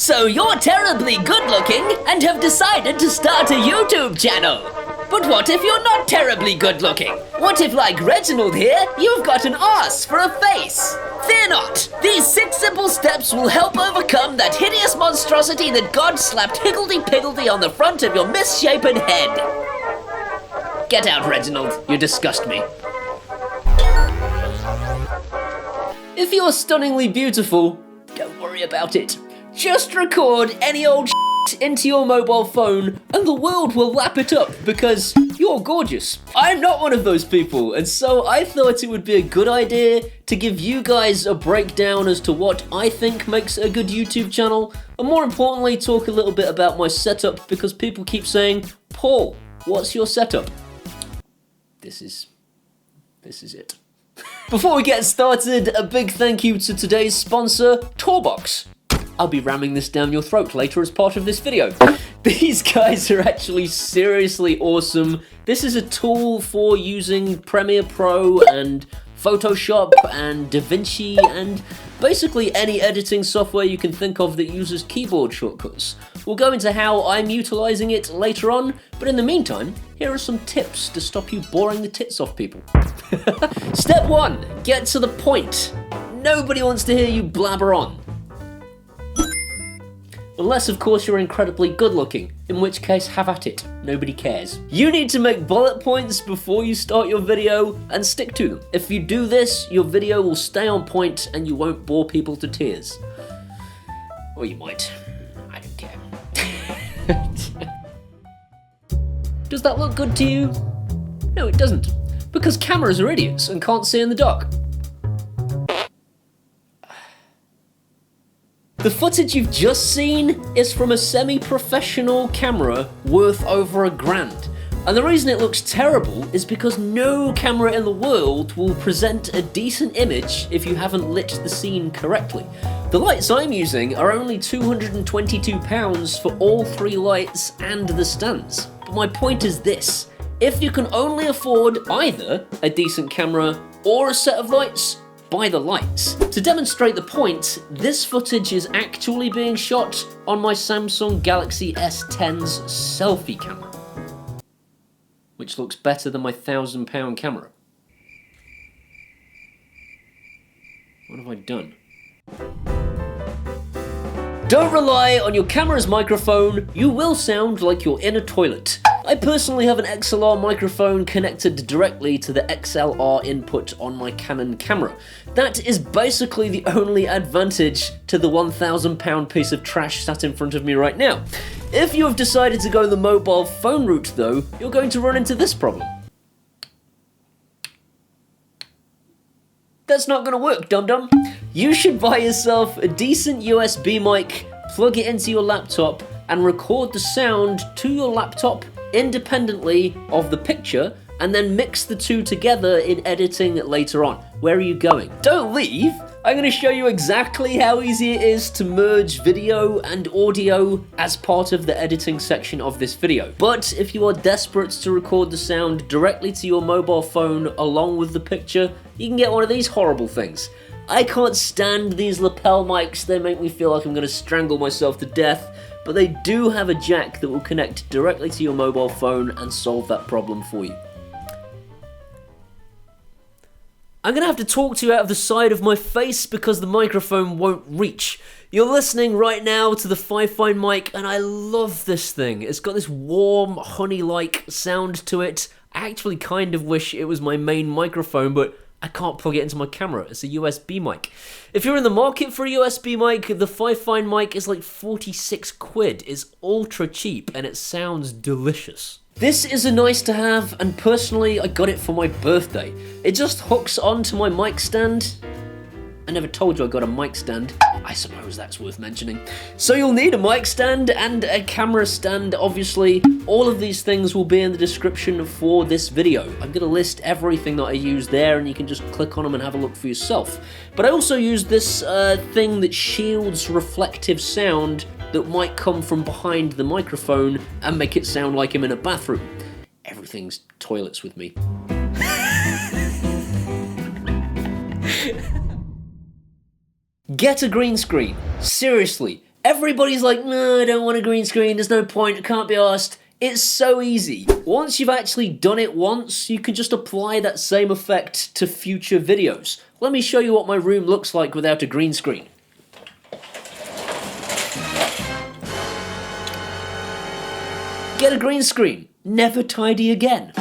So you're terribly good looking and have decided to start a YouTube channel. But what if you're not terribly good looking? What if, like Reginald here, you've got an arse for a face? Fear not! These 6 simple steps will help overcome that hideous monstrosity that God slapped higgledy-piggledy on the front of your misshapen head. Get out, Reginald. You disgust me. If you're stunningly beautiful, don't worry about it. Just record any old shit into your mobile phone and the world will lap it up because you're gorgeous. I'm not one of those people, and so I thought it would be a good idea to give you guys a breakdown as to what I think makes a good YouTube channel, and more importantly talk a little bit about my setup because people keep saying, Paul, what's your setup? This is it. Before we get started, a big thank you to today's sponsor, Tourbox. I'll be ramming this down your throat later as part of this video. These guys are actually seriously awesome. This is a tool for using Premiere Pro and Photoshop and DaVinci and basically any editing software you can think of that uses keyboard shortcuts. We'll go into how I'm utilizing it later on, but in the meantime, here are some tips to stop you boring the tits off people. Step 1, get to the point. Nobody wants to hear you blabber on. Unless, of course, you're incredibly good looking, in which case, have at it. Nobody cares. You need to make bullet points before you start your video and stick to them. If you do this, your video will stay on point and you won't bore people to tears. Or you might. I don't care. Does that look good to you? No, it doesn't. Because cameras are idiots and can't see in the dark. The footage you've just seen is from a semi-professional camera worth over $1,000. And the reason it looks terrible is because no camera in the world will present a decent image if you haven't lit the scene correctly. The lights I'm using are only £222 for all 3 lights and the stands. But my point is this, if you can only afford either a decent camera or a set of lights, buy the lights. To demonstrate the point, this footage is actually being shot on my Samsung Galaxy S10's selfie camera, which looks better than my £1,000 camera. What have I done? Don't rely on your camera's microphone, you will sound like you're in a toilet. I personally have an XLR microphone connected directly to the XLR input on my Canon camera. That is basically the only advantage to the £1,000 piece of trash sat in front of me right now. If you have decided to go the mobile phone route though, you're going to run into this problem. That's not gonna work, dum-dum. You should buy yourself a decent USB mic, plug it into your laptop, and record the sound to your laptop independently of the picture, and then mix the two together in editing later on. Where are you going? Don't leave! I'm going to show you exactly how easy it is to merge video and audio as part of the editing section of this video. But if you are desperate to record the sound directly to your mobile phone along with the picture, you can get one of these horrible things. I can't stand these lapel mics, they make me feel like I'm going to strangle myself to death, but they do have a jack that will connect directly to your mobile phone and solve that problem for you. I'm going to have to talk to you out of the side of my face because the microphone won't reach. You're listening right now to the Fi-Fi mic and I love this thing. It's got this warm, honey-like sound to it. I actually kind of wish it was my main microphone, but I can't plug it into my camera. It's a USB mic. If you're in the market for a USB mic, the Fi-Fi mic is like 46 quid. It's ultra cheap and it sounds delicious. This is a nice to have, and personally I got it for my birthday. It just hooks onto my mic stand. I never told you I got a mic stand. I suppose that's worth mentioning. So you'll need a mic stand and a camera stand, obviously. All of these things will be in the description for this video. I'm going to list everything that I use there and you can just click on them and have a look for yourself. But I also use this thing that shields reflective sound that might come from behind the microphone and make it sound like I'm in a bathroom. Everything's toilets with me. Get a green screen. Seriously, Everybody's like, no, I don't want a green screen, there's no point, I can't be arsed. It's so easy. Once you've actually done it once, you can just apply that same effect to future videos. Let me show you what my room looks like without a green screen. Get a green screen. Never tidy again.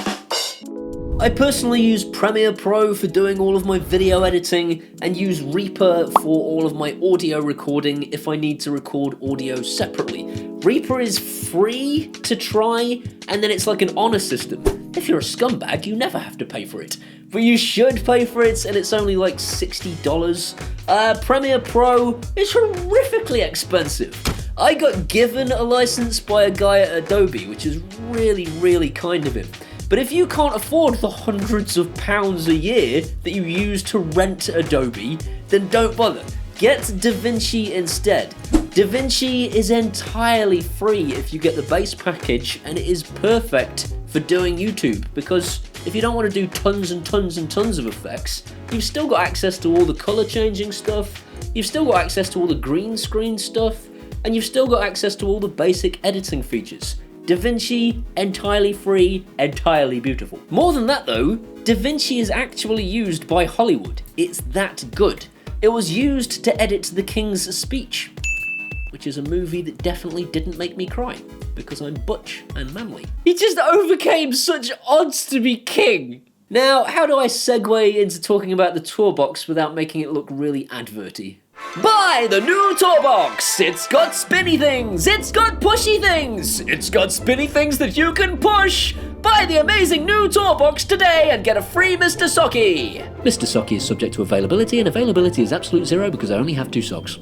I personally use Premiere Pro for doing all of my video editing and use Reaper for all of my audio recording if I need to record audio separately. Reaper is free to try, and then it's like an honor system. If you're a scumbag, you never have to pay for it. But you should pay for it, and it's only like $60. Premiere Pro is horrifically expensive. I got given a license by a guy at Adobe, which is really, really kind of him. But if you can't afford the hundreds of pounds a year that you use to rent Adobe, then don't bother. Get DaVinci instead. DaVinci is entirely free if you get the base package, and it is perfect for doing YouTube, because if you don't want to do tons and tons and tons of effects, you've still got access to all the color changing stuff, you've still got access to all the green screen stuff, and you've still got access to all the basic editing features. DaVinci, entirely free, entirely beautiful. More than that though, DaVinci is actually used by Hollywood. It's that good. It was used to edit The King's Speech, which is a movie that definitely didn't make me cry, because I'm butch and manly. He just overcame such odds to be king. Now, how do I segue into talking about the Tourbox without making it look really adverty? Buy the new Tourbox! It's got spinny things! It's got pushy things! It's got spinny things that you can push! Buy the amazing new Tourbox today and get a free Mr. Socky! Mr. Socky is subject to availability, and availability is absolute zero because I only have 2 socks.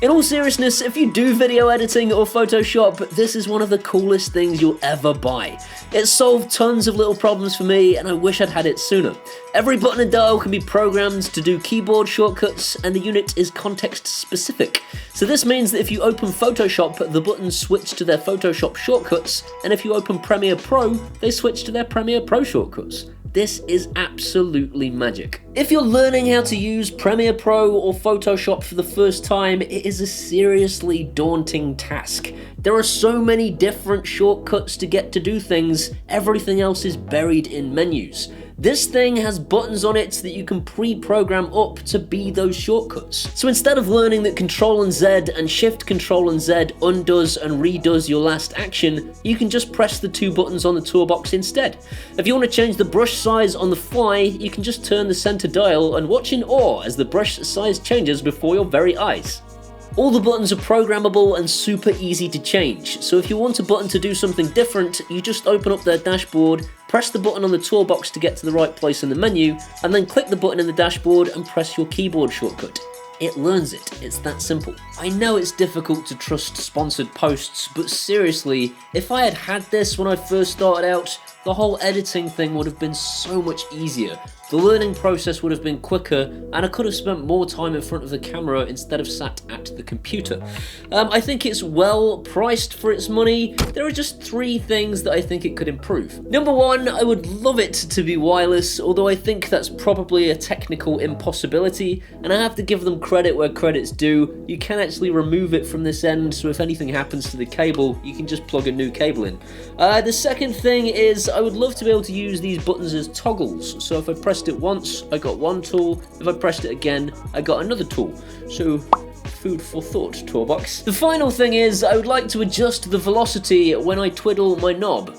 In all seriousness, if you do video editing or Photoshop, this is one of the coolest things you'll ever buy. It solved tons of little problems for me, and I wish I'd had it sooner. Every button and dial can be programmed to do keyboard shortcuts, and the unit is context specific. So this means that if you open Photoshop, the buttons switch to their Photoshop shortcuts, and if you open Premiere Pro, they switch to their Premiere Pro shortcuts. This is absolutely magic. If you're learning how to use Premiere Pro or Photoshop for the first time, it is a seriously daunting task. There are so many different shortcuts to get to do things, everything else is buried in menus. This thing has buttons on it that you can pre-program up to be those shortcuts. So instead of learning that Ctrl and Z and Shift Ctrl and Z undoes and redoes your last action, you can just press the 2 buttons on the Toolbox instead. If you want to change the brush size on the fly, you can just turn the center dial and watch in awe as the brush size changes before your very eyes. All the buttons are programmable and super easy to change, so if you want a button to do something different, you just open up their dashboard, press the button on the Toolbox to get to the right place in the menu, and then click the button in the dashboard and press your keyboard shortcut. It learns it, it's that simple. I know it's difficult to trust sponsored posts, but seriously, if I had had this when I first started out, the whole editing thing would have been so much easier. The learning process would have been quicker, and I could have spent more time in front of the camera instead of sat at the computer. I think it's well priced for its money. There are just 3 things that I think it could improve. Number 1, I would love it to be wireless, although I think that's probably a technical impossibility, and I have to give them credit where credit's due. You can actually remove it from this end, so if anything happens to the cable, you can just plug a new cable in. The second thing is I would love to be able to use these buttons as toggles, so if I pressed it once, I got one tool, if I pressed it again, I got another tool. So, food for thought, Tourbox. The final thing is, I would like to adjust the velocity when I twiddle my knob.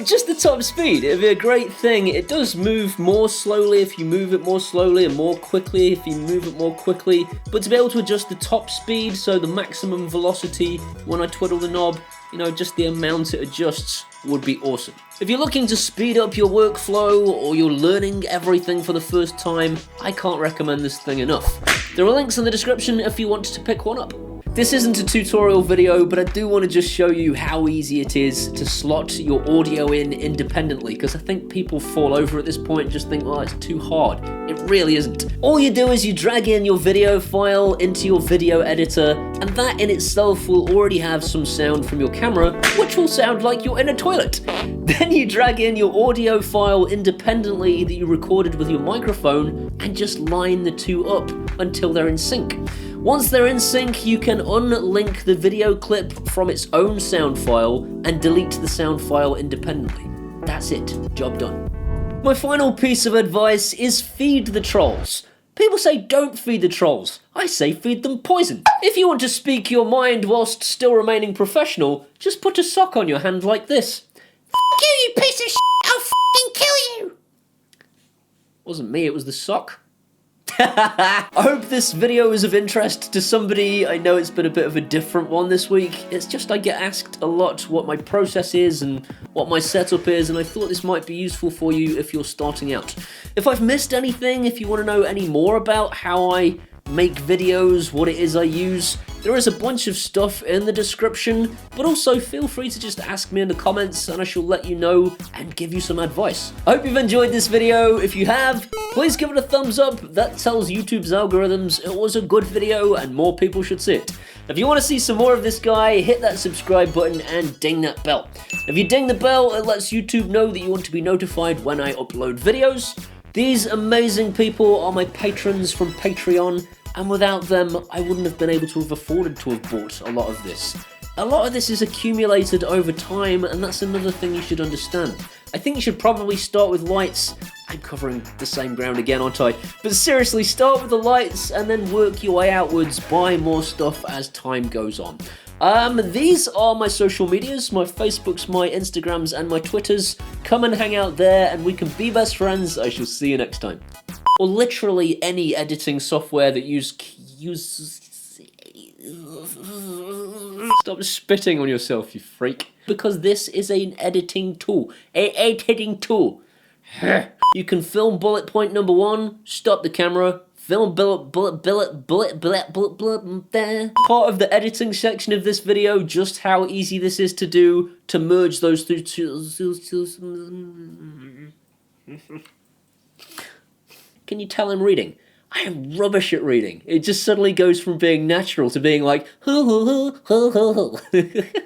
Just the top speed, it'd be a great thing. It does move more slowly if you move it more slowly, and more quickly if you move it more quickly, but to be able to adjust the top speed, so the maximum velocity when I twiddle the knob, you know, just the amount it adjusts, would be awesome. If you're looking to speed up your workflow, or you're learning everything for the first time, I can't recommend this thing enough. There are links in the description if you want to pick one up. This isn't a tutorial video, but I do want to just show you how easy it is to slot your audio in independently, because I think people fall over at this point and just think, oh, it's too hard. It really isn't. All you do is you drag in your video file into your video editor, and that in itself will already have some sound from your camera, which will sound like you're in a toilet. Then you drag in your audio file independently that you recorded with your microphone, and just line the 2 up until they're in sync. Once they're in sync, you can unlink the video clip from its own sound file and delete the sound file independently. That's it, job done. My final piece of advice is feed the trolls. People say don't feed the trolls. I say feed them poison. If you want to speak your mind whilst still remaining professional, just put a sock on your hand like this. F you, you piece of shit! I'll f***ing kill you! Wasn't me, it was the sock. I hope this video is of interest to somebody. I know it's been a bit of a different one this week. It's just I get asked a lot what my process is and what my setup is, and I thought this might be useful for you if you're starting out. If I've missed anything, if you want to know any more about how I make videos, what it is I use, there is a bunch of stuff in the description, but also feel free to just ask me in the comments and I shall let you know and give you some advice. I hope you've enjoyed this video. If you have, please give it a thumbs up. That tells YouTube's algorithms it was a good video and more people should see it. If you want to see some more of this guy, hit that subscribe button and ding that bell. If you ding the bell, it lets YouTube know that you want to be notified when I upload videos. These amazing people are my patrons from Patreon, and without them, I wouldn't have been able to have afforded to have bought a lot of this. A lot of this is accumulated over time, and that's another thing you should understand. I think you should probably start with lights. I'm covering the same ground again, aren't I? But seriously, start with the lights and then work your way outwards, buy more stuff as time goes on. These are my social medias, my Facebooks, my Instagrams, and my Twitters. Come and hang out there and we can be best friends. I shall see you next time. Or literally any editing software that Stop spitting on yourself, you freak. Because this is an editing tool. An editing tool. You can film bullet point number 1, stop the camera, film bullet there. Part of the editing section of this video, just how easy this is to do, to merge those two. Can you tell I'm reading? I am rubbish at reading. It just suddenly goes from being natural to being like